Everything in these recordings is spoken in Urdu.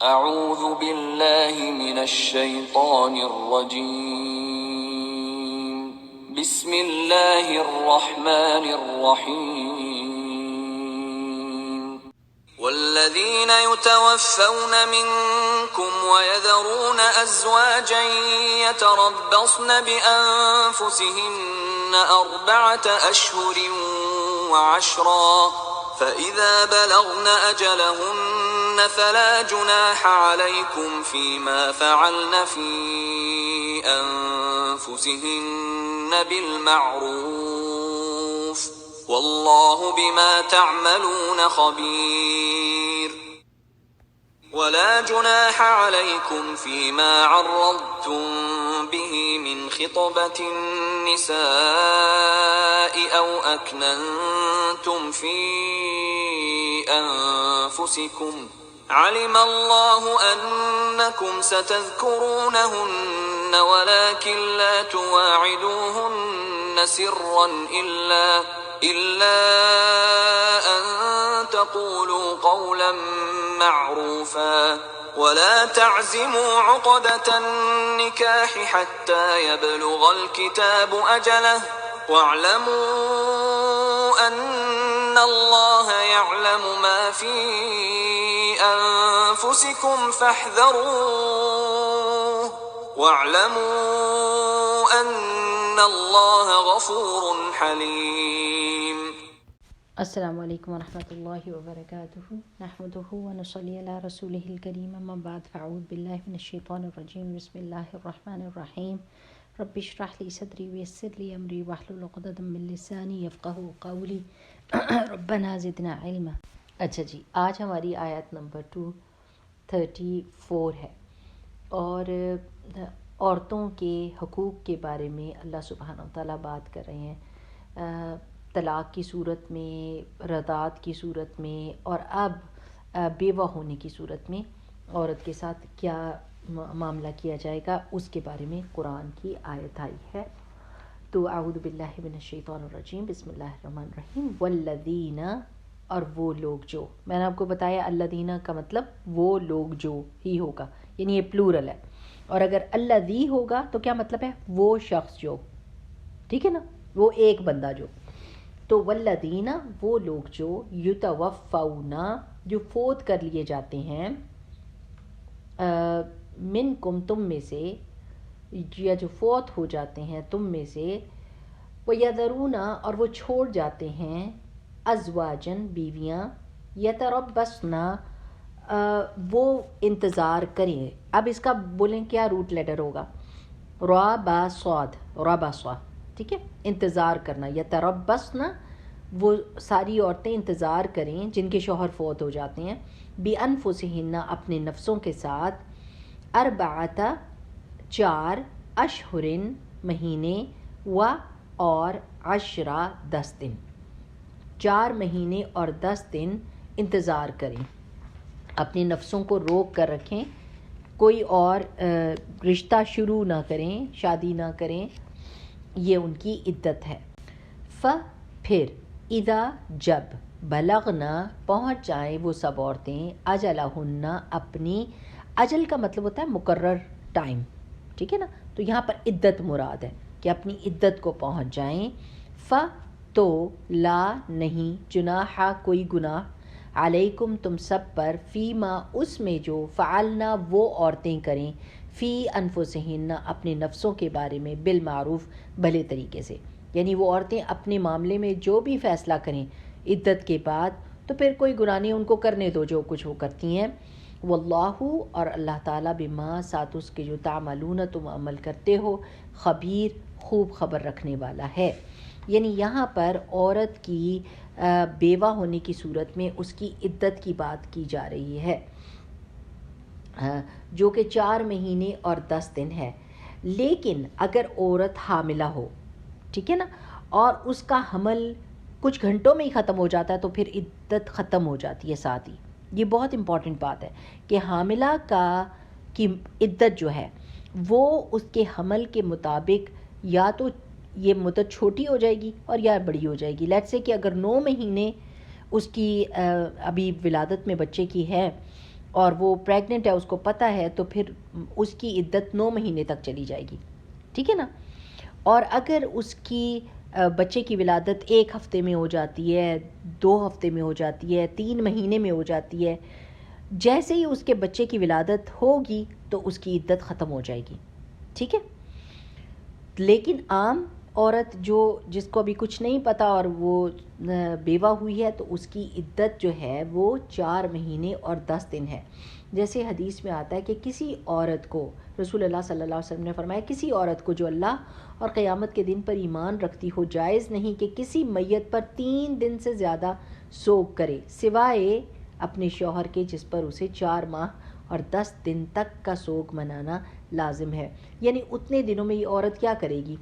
اعوذ باللہ من الشیطان الرجیم بسم اللہ الرحمن الرحیم والذین یتوفون منکم ویذرون ازواجا یتربصن بانفسهن 4 اشہر وعشرا فإذا بلغن أجلهن فلا جناح عليكم فيما فعلن في أنفسهن بالمعروف والله بما تعملون خبير ولا جناح عليكم فيما عرضتم به من خطبة النساء أو أكننتم في أنفسكم علم الله أنكم ستذكرونهن ولكن لا تواعدوهن سرا إلا أن تقولوا قولا معروفا ولا تعزموا عقدة النكاح حتى يبلغ الكتاب أجله واعلموا أن الله يعلم ما في أنفسكم فاحذروه واعلموا أن الله غفور حليم. السلام علیکم ورحمۃ اللہ وبرکاتہ نحمده ونصلی علی رسولہ الکریم اما بعد فاعوذ باللہ من الشیطان الرجیم بسم اللہ الرحمن الرحیم رب اشرح لی صدری ویسر لی امری واحلل عقدۃ من لسانی یفقہوا قولی ربنا زدنا علما. اچھا جی، آج ہماری آیت نمبر 234 ہے اور عورتوں کے حقوق کے بارے میں اللہ سبحانہ وتعالیٰ بات کر رہے ہیں، طلاق کی صورت میں، رضاعت کی صورت میں، اور اب بیوہ ہونے کی صورت میں عورت کے ساتھ کیا معاملہ کیا جائے گا اس کے بارے میں قرآن کی آیت آئی ہے. تو اعوذ باللہ من الشیطان الرجیم بسم اللہ الرحمن الرحیم والذین، اور وہ لوگ جو، میں نے آپ کو بتایا الذین کا مطلب وہ لوگ جو ہی ہوگا، یعنی یہ پلورل ہے، اور اگر الذی ہوگا تو کیا مطلب ہے؟ وہ شخص جو، ٹھیک ہے نا، وہ ایک بندہ جو. تو والذین وہ لوگ جو یتوفون جو فوت کر لیے جاتے ہیں، منکم تم میں سے، یا جو فوت ہو جاتے ہیں تم میں سے، ویذرون اور وہ چھوڑ جاتے ہیں، ازواجن بیویاں، یتربصن وہ انتظار کریں. اب اس کا بولیں کیا روٹ لیٹر ہوگا؟ را با صاد، را با صاد، ٹھیک ہے، انتظار کرنا. یتربصن وہ ساری عورتیں انتظار کریں جن کے شوہر فوت ہو جاتے ہیں، بانفسہن اپنے نفسوں کے ساتھ، 4 اشہر مہینے، اور 10 دن، 4 مہینے اور 10 دن انتظار کریں، اپنے نفسوں کو روک کر رکھیں، کوئی اور رشتہ شروع نہ کریں، شادی نہ کریں، یہ ان کی عدت ہے. پھر اذا جب بلغنا پہنچ جائیں وہ سب عورتیں، اجلہن اپنی، اجل کا مطلب ہوتا ہے مقرر ٹائم، ٹھیک ہے نا، تو یہاں پر عدت مراد ہے کہ اپنی عدت کو پہنچ جائیں. تو لا نہیں، جناح کوئی گناہ، علیکم تم سب پر، فیما اس میں جو، فعلنا وہ عورتیں کریں، فی انفسہن اپنے نفسوں کے بارے میں، بالمعروف بھلے طریقے سے، یعنی وہ عورتیں اپنے معاملے میں جو بھی فیصلہ کریں عدت کے بعد تو پھر کوئی گناہ نہیں، ان کو کرنے دو جو کچھ وہ کرتی ہیں. واللہ اور اللہ تعالیٰ بما ساتھ اس کے جو تعملون تم عمل کرتے ہو، خبیر خوب خبر رکھنے والا ہے. یعنی یہاں پر عورت کی بیوہ ہونے کی صورت میں اس کی عدت کی بات کی جا رہی ہے، جو کہ 4 مہینے اور 10 دن ہے. لیکن اگر عورت حاملہ ہو، ٹھیک ہے نا، اور اس کا حمل کچھ گھنٹوں میں ہی ختم ہو جاتا ہے تو پھر عدت ختم ہو جاتی ہے ساتھ ہی. یہ بہت امپورٹنٹ بات ہے کہ حاملہ کی عدت جو ہے وہ اس کے حمل کے مطابق یا تو یہ مدت چھوٹی ہو جائے گی اور یا بڑی ہو جائے گی. لیٹس سے کہ اگر 9 مہینے اس کی ابھی ولادت میں بچے کی ہے اور وہ پریگننٹ ہے، اس کو پتہ ہے، تو پھر اس کی عدت 9 مہینے تک چلی جائے گی، ٹھیک ہے نا. اور اگر اس کی بچے کی ولادت 1 ہفتے میں ہو جاتی ہے، 2 ہفتے میں ہو جاتی ہے، 3 مہینے میں ہو جاتی ہے، جیسے ہی اس کے بچے کی ولادت ہوگی تو اس کی عدت ختم ہو جائے گی، ٹھیک ہے. لیکن عام عورت جس کو ابھی کچھ نہیں پتہ اور وہ بیوہ ہوئی ہے، تو اس کی عدت جو ہے وہ 4 مہینے اور 10 دن ہے. جیسے حدیث میں آتا ہے کہ کسی عورت کو، رسول اللہ صلی اللہ علیہ وسلم نے فرمایا، کسی عورت کو جو اللہ اور قیامت کے دن پر ایمان رکھتی ہو، جائز نہیں کہ کسی میت پر 3 دن سے زیادہ سوگ کرے، سوائے اپنے شوہر کے جس پر اسے 4 ماہ اور 10 دن تک کا سوگ منانا لازم ہے. یعنی اتنے دنوں میں یہ عورت کیا کرے گی؟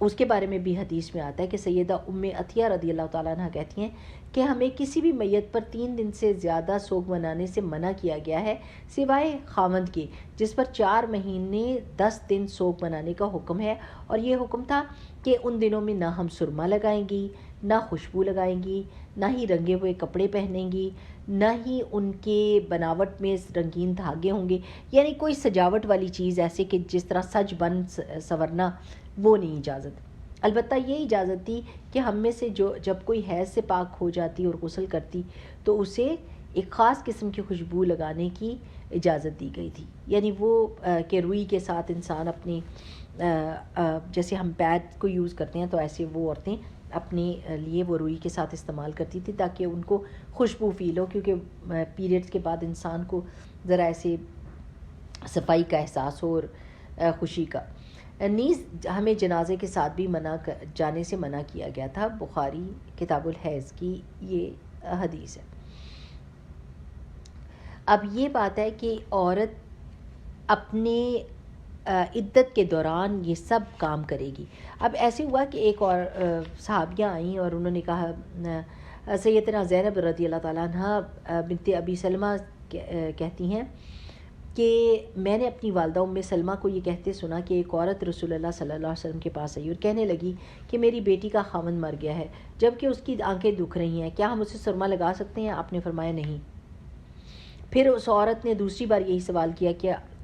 اس کے بارے میں بھی حدیث میں آتا ہے کہ سیدہ ام عطیہ رضی اللہ تعالیٰ عنہ کہتی ہیں کہ ہمیں کسی بھی میت پر 3 دن سے زیادہ سوگ منانے سے منع کیا گیا ہے، سوائے خاوند کے جس پر 4 مہینے 10 دن سوگ منانے کا حکم ہے. اور یہ حکم تھا کہ ان دنوں میں نہ ہم سرما لگائیں گی، نہ خوشبو لگائیں گی، نہ ہی رنگے ہوئے کپڑے پہنیں گی، نہ ہی ان کے بناوٹ میں رنگین دھاگے ہوں گے. یعنی کوئی سجاوٹ والی چیز ایسے کہ جس طرح سج بن سنورنا، وہ نہیں اجازت. البتہ یہ اجازت تھی کہ ہم میں سے جب کوئی حیض سے پاک ہو جاتی اور غسل کرتی تو اسے ایک خاص قسم کی خوشبو لگانے کی اجازت دی گئی تھی. یعنی وہ کہ روئی کے ساتھ انسان اپنی جیسے ہم پیڈ کو یوز کرتے ہیں، تو ایسے وہ عورتیں اپنے لیے وہ روئی کے ساتھ استعمال کرتی تھی تاکہ ان کو خوشبو فیل ہو، کیونکہ پیریڈز کے بعد انسان کو ذرا ایسے صفائی کا احساس ہو اور خوشی کا. نیز ہمیں جنازے کے ساتھ بھی جانے سے منع کیا گیا تھا. بخاری کتاب الحیض کی یہ حدیث ہے. اب یہ بات ہے کہ عورت اپنے عدت کے دوران یہ سب کام کرے گی. اب ایسے ہوا کہ ایک اور صحابیہ آئیں اور انہوں نے کہا، سیدنا زینب رضی اللہ تعالیٰ عنہ بنت ابی سلمہ کہتی ہیں کہ میں نے اپنی والدہ ام سلمہ کو یہ کہتے سنا کہ ایک عورت رسول اللہ صلی اللہ علیہ وسلم کے پاس آئی اور کہنے لگی کہ میری بیٹی کا خاوند مر گیا ہے جبکہ اس کی آنکھیں دکھ رہی ہیں، کیا ہم اسے سرما لگا سکتے ہیں؟ آپ نے فرمایا نہیں. پھر اس عورت نے دوسری بار یہی سوال کیا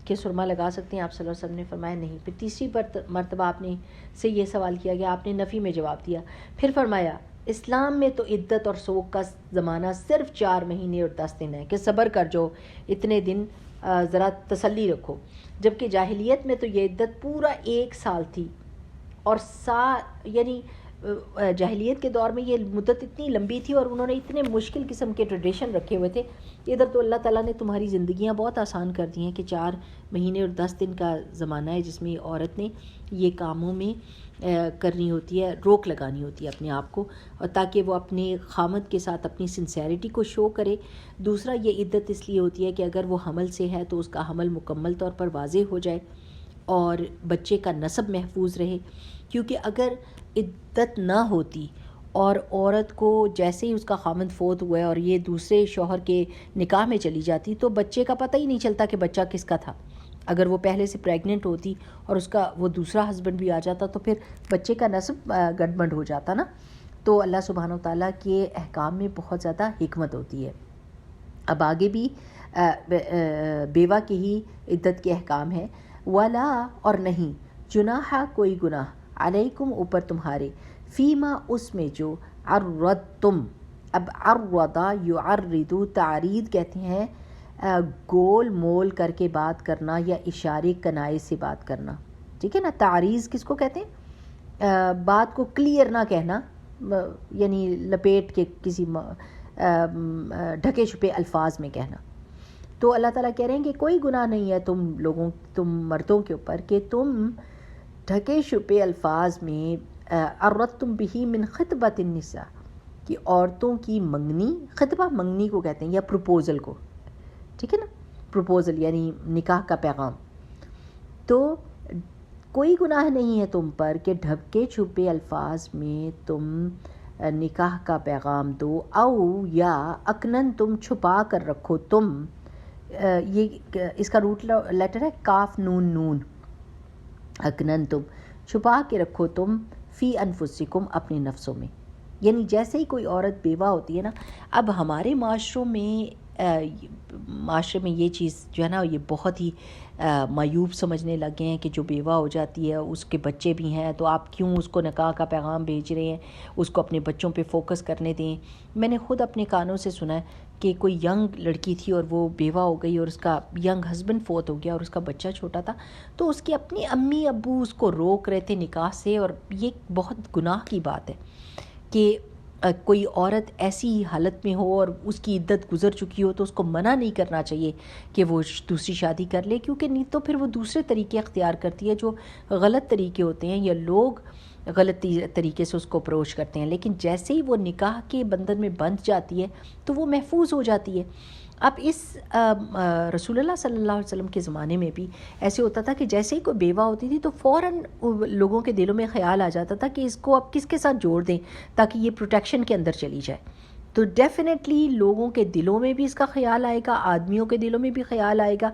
کہ سرما لگا سکتے ہیں؟ آپ صلی اللہ علیہ وسلم نے فرمایا نہیں. پھر تیسری مرتبہ آپ نے سے یہ سوال کیا گیا، آپ نے نفی میں جواب دیا. پھر فرمایا اسلام میں تو عدت اور سوگ کا زمانہ صرف 4 مہینے اور 10 دن ہے کہ صبر کر جو اتنے دن ذرا تسلی رکھو، جبکہ جاہلیت میں تو یہ عدت پورا 1 سال تھی. اور یعنی جاہلیت کے دور میں یہ مدت اتنی لمبی تھی اور انہوں نے اتنے مشکل قسم کے ٹریڈیشن رکھے ہوئے تھے. ادھر تو اللہ تعالیٰ نے تمہاری زندگیاں بہت آسان کر دی ہیں کہ 4 مہینے اور 10 دن کا زمانہ ہے جس میں عورت نے یہ کاموں میں کرنی ہوتی ہے، روک لگانی ہوتی ہے اپنے آپ کو، اور تاکہ وہ اپنے خامد کے ساتھ اپنی سنسیریٹی کو شو کرے. دوسرا، یہ عدت اس لیے ہوتی ہے کہ اگر وہ حمل سے ہے تو اس کا حمل مکمل طور پر واضح ہو جائے اور بچے کا نسب محفوظ رہے. کیونکہ اگر عدت نہ ہوتی اور عورت کو جیسے ہی اس کا خامد فوت ہوا ہے اور یہ دوسرے شوہر کے نکاح میں چلی جاتی تو بچے کا پتہ ہی نہیں چلتا کہ بچہ کس کا تھا. اگر وہ پہلے سے پریگننٹ ہوتی اور اس کا وہ دوسرا ہسبینڈ بھی آ جاتا تو پھر بچے کا نسب گڑبڑ ہو جاتا نا. تو اللہ سبحانہ و تعالیٰ کے احکام میں بہت زیادہ حکمت ہوتی ہے. اب آگے بھی بیوہ کی ہی عدت کے احکام ہیں. ولا اور نہیں، جناح کوئی گناہ، علیکم اوپر تمہارے، فیما اس میں جو عرضتم. اب عرضا یعرض تعرید کہتے ہیں گول مول کر کے بات کرنا یا اشارے کنائے سے بات کرنا، ٹھیک ہے نا. تعریض کس کو کہتے ہیں؟ بات کو کلیئر نہ کہنا، یعنی لپیٹ کے کسی ڈھکے چھپے الفاظ میں کہنا. تو اللہ تعالیٰ کہہ رہے ہیں کہ کوئی گناہ نہیں ہے تم مردوں کے اوپر کہ تم ڈھکے چھپے الفاظ میں عرضتم بہ من خطبۃ النساء، کہ عورتوں کی منگنی، خطبہ منگنی کو کہتے ہیں یا پروپوزل کو، ٹھیک ہے نا. پروپوزل یعنی نکاح کا پیغام. تو کوئی گناہ نہیں ہے تم پر کہ ڈھکے چھپے الفاظ میں تم نکاح کا پیغام دو، او یا اکنن تم چھپا کر رکھو تم. یہ اس کا روٹ لیٹر ہے کاف نون نون. اکنن تم چھپا کے رکھو تم، فی انفسکم اپنے نفسوں میں. یعنی جیسے ہی کوئی عورت بیوہ ہوتی ہے نا، اب ہمارے معاشروں میں معاشرے میں یہ چیز جو ہے نا یہ بہت ہی معیوب سمجھنے لگ گئے ہیں کہ جو بیوہ ہو جاتی ہے اس کے بچے بھی ہیں تو آپ کیوں اس کو نکاح کا پیغام بھیج رہے ہیں، اس کو اپنے بچوں پہ فوکس کرنے دیں۔ میں نے خود اپنے کانوں سے سنا ہے کہ کوئی ینگ لڑکی تھی اور وہ بیوہ ہو گئی اور اس کا ینگ ہسبینڈ فوت ہو گیا اور اس کا بچہ چھوٹا تھا، تو اس کے اپنے امی ابو اس کو روک رہے تھے نکاح سے، اور یہ بہت گناہ کی بات ہے کہ کوئی عورت ایسی حالت میں ہو اور اس کی عدت گزر چکی ہو تو اس کو منع نہیں کرنا چاہیے کہ وہ دوسری شادی کر لے، کیونکہ نہیں تو پھر وہ دوسرے طریقے اختیار کرتی ہے جو غلط طریقے ہوتے ہیں یا لوگ غلط طریقے سے اس کو اپروچ کرتے ہیں، لیکن جیسے ہی وہ نکاح کے بندھن میں بندھ جاتی ہے تو وہ محفوظ ہو جاتی ہے۔ اب اس رسول اللہ صلی اللہ علیہ وسلم کے زمانے میں بھی ایسے ہوتا تھا کہ جیسے ہی کوئی بیوہ ہوتی تھی تو فوراً لوگوں کے دلوں میں خیال آ جاتا تھا کہ اس کو اب کس کے ساتھ جوڑ دیں تاکہ یہ پروٹیکشن کے اندر چلی جائے۔ تو ڈیفینیٹلی لوگوں کے دلوں میں بھی اس کا خیال آئے گا، آدمیوں کے دلوں میں بھی خیال آئے گا،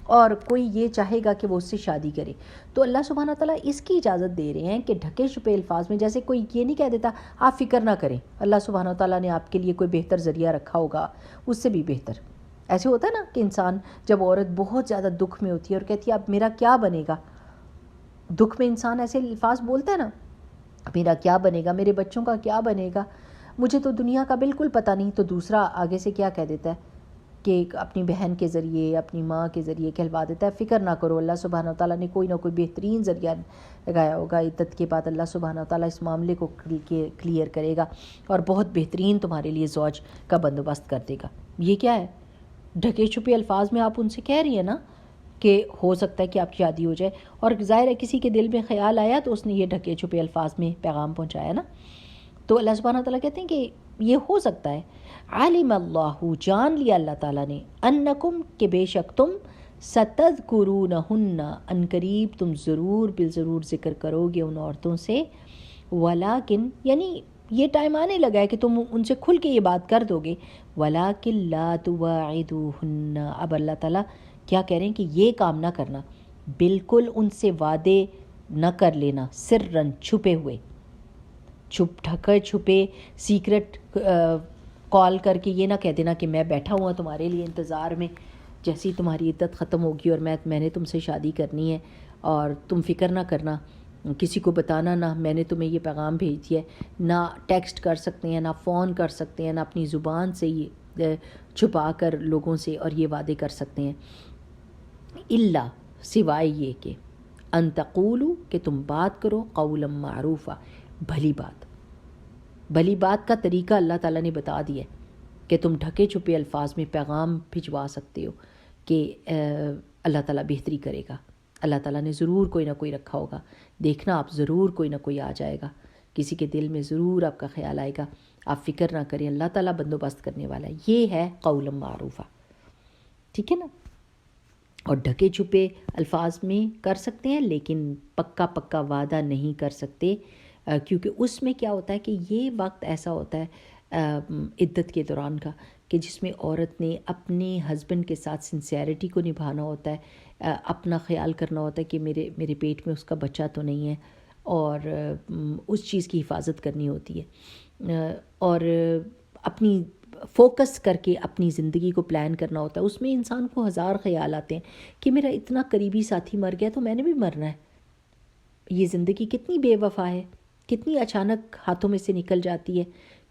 اور کوئی یہ چاہے گا کہ وہ اس سے شادی کرے۔ تو اللہ سبحانہ تعالیٰ اس کی اجازت دے رہے ہیں کہ ڈھکے چھپے الفاظ میں، جیسے کوئی یہ نہیں کہہ دیتا آپ فکر نہ کریں، اللہ سبحانہ تعالیٰ نے آپ کے لیے کوئی بہتر ذریعہ رکھا ہوگا، اس سے بھی بہتر۔ ایسے ہوتا ہے نا کہ انسان جب عورت بہت زیادہ دکھ میں ہوتی ہے اور کہتی ہے اب میرا کیا بنے گا، دکھ میں انسان ایسے الفاظ بولتا ہے نا، میرا کیا بنے گا، میرے بچوں کا کیا بنے گا، مجھے تو دنیا کا بالکل پتہ نہیں، تو دوسرا آگے سے کیا کہہ دیتا ہے کہ اپنی بہن کے ذریعے اپنی ماں کے ذریعے کہلوا دیتا ہے فکر نہ کرو، اللہ سبحانہ تعالیٰ نے کوئی نہ کوئی بہترین ذریعہ لگایا ہوگا، عدت کے بعد اللہ سبحانہ تعالیٰ اس معاملے کو کلیئر کرے گا اور بہت بہترین تمہارے لیے زوج کا بندوبست کر دے گا۔ یہ کیا ہے؟ ڈھکے چھپے الفاظ میں آپ ان سے کہہ رہی ہیں نا کہ ہو سکتا ہے کہ آپ کی شادی ہو جائے، اور ظاہر ہے کسی کے دل میں خیال آیا تو اس نے یہ ڈھکے چھپے الفاظ میں پیغام پہنچایا نا۔ تو اللہ سبحانہ تعالیٰ کہتے ہیں کہ یہ ہو سکتا ہے، عالم اللہ، جان لیا اللہ تعالیٰ نے، انکم، کہ بے شک تم، ستذکرونہن، ان قریب تم ضرور بالضرور ذکر کرو گے ان عورتوں سے، ولیکن، یعنی یہ ٹائم آنے لگا ہے کہ تم ان سے کھل کے یہ بات کر دو گے، ولیکن لا تواعدوہن، اب اللہ تعالیٰ کیا کہہ رہے ہیں کہ یہ کام نہ کرنا، بالکل ان سے وعدے نہ کر لینا، سرن، چھپے ہوئے، ڈھکے چھپے سیکرٹ کال کر کے یہ نہ کہہ دینا کہ میں بیٹھا ہوا تمہارے لیے انتظار میں، جیسی تمہاری عدت ختم ہوگی اور میں نے تم سے شادی کرنی ہے اور تم فکر نہ کرنا، کسی کو بتانا نہ، میں نے تمہیں یہ پیغام بھیج دیا ہے، نہ ٹیکسٹ کر سکتے ہیں، نہ فون کر سکتے ہیں، نہ اپنی زبان سے یہ چھپا کر لوگوں سے اور یہ وعدے کر سکتے ہیں، الا، سوائے یہ کہ ان تقولوا، کہ تم بات کرو، قولا معروفا، بھلی بات۔ بھلی بات کا طریقہ اللہ تعالیٰ نے بتا دیا ہے کہ تم ڈھکے چھپے الفاظ میں پیغام بھجوا سکتے ہو کہ اللہ تعالیٰ بہتری کرے گا، اللہ تعالیٰ نے ضرور کوئی نہ کوئی رکھا ہوگا، دیکھنا آپ ضرور کوئی نہ کوئی آ جائے گا، کسی کے دل میں ضرور آپ کا خیال آئے گا، آپ فکر نہ کریں، اللہ تعالیٰ بندوبست کرنے والا ہے۔ یہ ہے قول معروفہ، ٹھیک ہے نا۔ اور ڈھکے چھپے الفاظ میں کر سکتے ہیں لیکن پکا وعدہ نہیں کر سکتے، کیونکہ اس میں کیا ہوتا ہے کہ یہ وقت ایسا ہوتا ہے عدت کے دوران کا کہ جس میں عورت نے اپنے ہسبینڈ کے ساتھ سنسیئرٹی کو نبھانا ہوتا ہے، اپنا خیال کرنا ہوتا ہے کہ میرے پیٹ میں اس کا بچہ تو نہیں ہے، اور اس چیز کی حفاظت کرنی ہوتی ہے، اور اپنی فوکس کر کے اپنی زندگی کو پلان کرنا ہوتا ہے۔ اس میں انسان کو ہزار خیال آتے ہیں کہ میرا اتنا قریبی ساتھی مر گیا تو میں نے بھی مرنا ہے، یہ زندگی کتنی بے وفا ہے، کتنی اچانک ہاتھوں میں سے نکل جاتی ہے،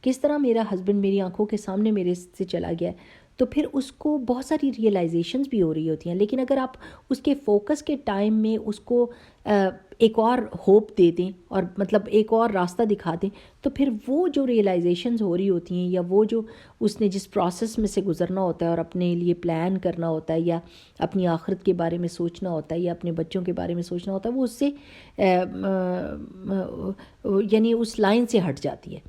کس طرح میرا ہسبینڈ میری آنکھوں کے سامنے میرے سے چلا گیا ہے۔ تو پھر اس کو بہت ساری ریئلائزیشنز بھی ہو رہی ہوتی ہیں، لیکن اگر آپ اس کے فوکس کے ٹائم میں اس کو ایک اور ہوپ دے دیں اور مطلب ایک اور راستہ دکھا دیں، تو پھر وہ جو ریئلائزیشنز ہو رہی ہوتی ہیں یا وہ جو اس نے جس پروسیس میں سے گزرنا ہوتا ہے اور اپنے لیے پلان کرنا ہوتا ہے یا اپنی آخرت کے بارے میں سوچنا ہوتا ہے یا اپنے بچوں کے بارے میں سوچنا ہوتا ہے، وہ اس سے یعنی اس لائن سے ہٹ جاتی ہے۔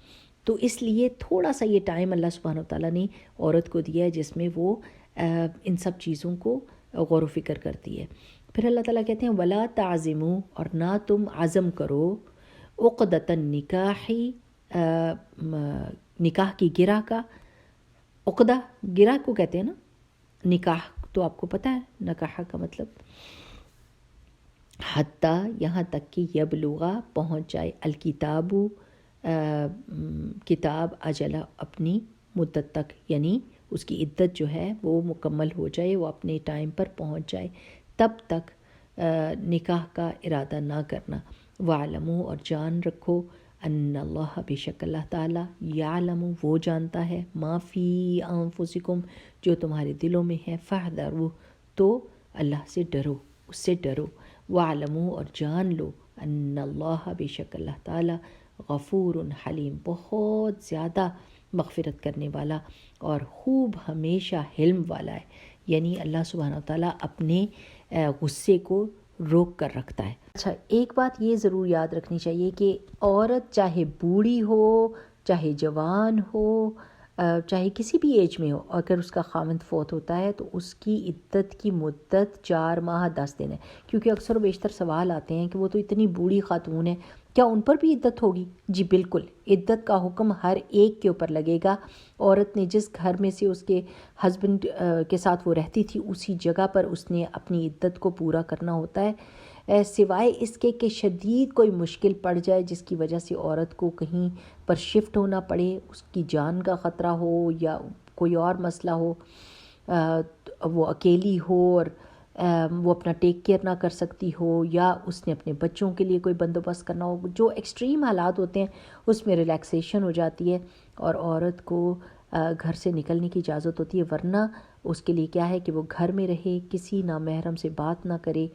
تو اس لیے تھوڑا سا یہ ٹائم اللہ سبحانہ وتعالیٰ نے عورت کو دیا ہے جس میں وہ ان سب چیزوں کو غور و فکر کرتی ہے۔ پھر اللہ تعالیٰ کہتے ہیں وَلَا تَعْزِمُوا، اور نہ تم عزم کرو، عقدۃ النکاح، نکاح کی گرہ کا، عقدہ گرہ کو کہتے ہیں نا، نکاح تو آپ کو پتہ ہے نکاح کا مطلب، حتیٰ، یہاں تک کہ یبلغ، پہنچ جائے، الکتاب، کتاب، اجلہ، اپنی مدت تک، یعنی اس کی عدت جو ہے وہ مکمل ہو جائے، وہ اپنے ٹائم پر پہنچ جائے، تب تک نکاح کا ارادہ نہ کرنا۔ وَاعْلَمُوا اور جان رکھو، ان اللہ بے شک اللہ تعالیٰ، یعلم وہ جانتا ہے، ما فی انفسکم جو تمہارے دلوں میں ہے، فاحذروا تو اللہ سے ڈرو، اس سے ڈرو۔ وَاعْلَمُوا اور جان لو، ان اللہ بے شک اللہ تعالیٰ، غفور حلیم بہت زیادہ مغفرت کرنے والا اور خوب ہمیشہ حلم والا ہے، یعنی اللہ سبحانہ وتعالیٰ اپنے غصے کو روک کر رکھتا ہے۔ اچھا، ایک بات یہ ضرور یاد رکھنی چاہیے کہ عورت چاہے بوڑھی ہو، چاہے جوان ہو، چاہے کسی بھی ایج میں ہو، اگر اس کا خاوند فوت ہوتا ہے تو اس کی عدت کی مدت 4 ماہ 10 دن ہے، کیونکہ اکثر و بیشتر سوال آتے ہیں کہ وہ تو اتنی بوڑھی خاتون ہے، کیا ان پر بھی عدت ہوگی؟ جی بالکل، عدت کا حکم ہر ایک کے اوپر لگے گا۔ عورت نے جس گھر میں سے اس کے ہسبینڈ کے ساتھ وہ رہتی تھی، اسی جگہ پر اس نے اپنی عدت کو پورا کرنا ہوتا ہے، سوائے اس کے کہ شدید کوئی مشکل پڑ جائے جس کی وجہ سے عورت کو کہیں پر شفٹ ہونا پڑے، اس کی جان کا خطرہ ہو یا کوئی اور مسئلہ ہو، وہ اکیلی ہو اور وہ اپنا ٹیک کیئر نہ کر سکتی ہو، یا اس نے اپنے بچوں کے لیے کوئی بندوبست کرنا ہو، جو ایکسٹریم حالات ہوتے ہیں اس میں ریلیکسیشن ہو جاتی ہے اور عورت کو گھر سے نکلنے کی اجازت ہوتی ہے، ورنہ اس کے لیے کیا ہے کہ وہ گھر میں رہے، کسی نامحرم سے بات نہ کرے،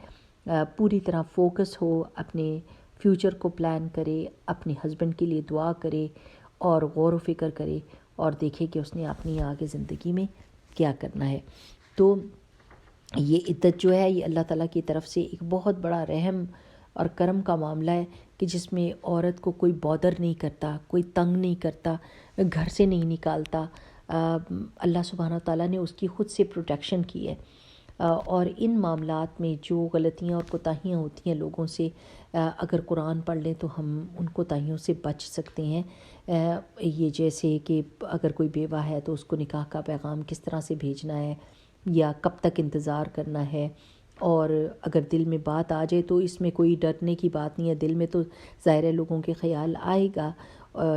پوری طرح فوکس ہو، اپنے فیوچر کو پلان کرے، اپنے ہسبینڈ کے لیے دعا کرے اور غور و فکر کرے اور دیکھے کہ اس نے اپنی آگے زندگی میں کیا کرنا ہے۔ تو یہ عدت جو ہے یہ اللہ تعالیٰ کی طرف سے ایک بہت بڑا رحم اور کرم کا معاملہ ہے کہ جس میں عورت کو کوئی بادر نہیں کرتا، کوئی تنگ نہیں کرتا، گھر سے نہیں نکالتا۔ اللہ سبحانہ تعالیٰ نے اس کی خود سے پروٹیکشن کی ہے، اور ان معاملات میں جو غلطیاں اور کوتاہیاں ہوتی ہیں لوگوں سے، اگر قرآن پڑھ لیں تو ہم ان کوتاہیوں سے بچ سکتے ہیں۔ یہ جیسے کہ اگر کوئی بیوہ ہے تو اس کو نکاح کا پیغام کس طرح سے بھیجنا ہے یا کب تک انتظار کرنا ہے، اور اگر دل میں بات آ جائے تو اس میں کوئی ڈرنے کی بات نہیں ہے، دل میں تو ظاہر ہے لوگوں کے خیال آئے گا،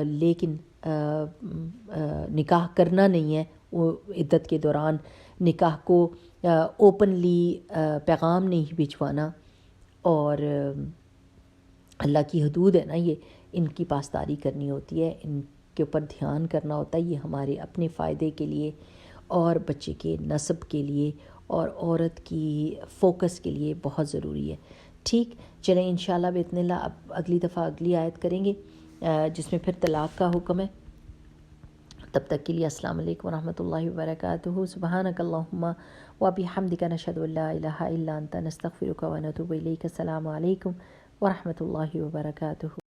لیکن نکاح کرنا نہیں ہے، وہ عدت کے دوران نکاح کو اوپنلی پیغام نہیں بھجوانا، اور اللہ کی حدود ہے نا، یہ ان کی پاسداری کرنی ہوتی ہے، ان کے اوپر دھیان کرنا ہوتا ہے، یہ ہمارے اپنے فائدے کے لیے اور بچے کے نسب کے لیے اور عورت کی فوکس کے لیے بہت ضروری ہے۔ ٹھیک، چلیں انشاءاللہ باذن اللہ اب اگلی دفعہ اگلی آیت کریں گے جس میں پھر طلاق کا حکم ہے۔ تب تک کے لیے السلام علیکم ورحمۃ اللہ وبرکاتہ۔ سبحانک اللہم وبحمدک، نشہد ان لا الہ الا انت، نستغفرک ونتوب الیک۔ السلام علیکم ورحمۃ اللہ وبرکاتہ۔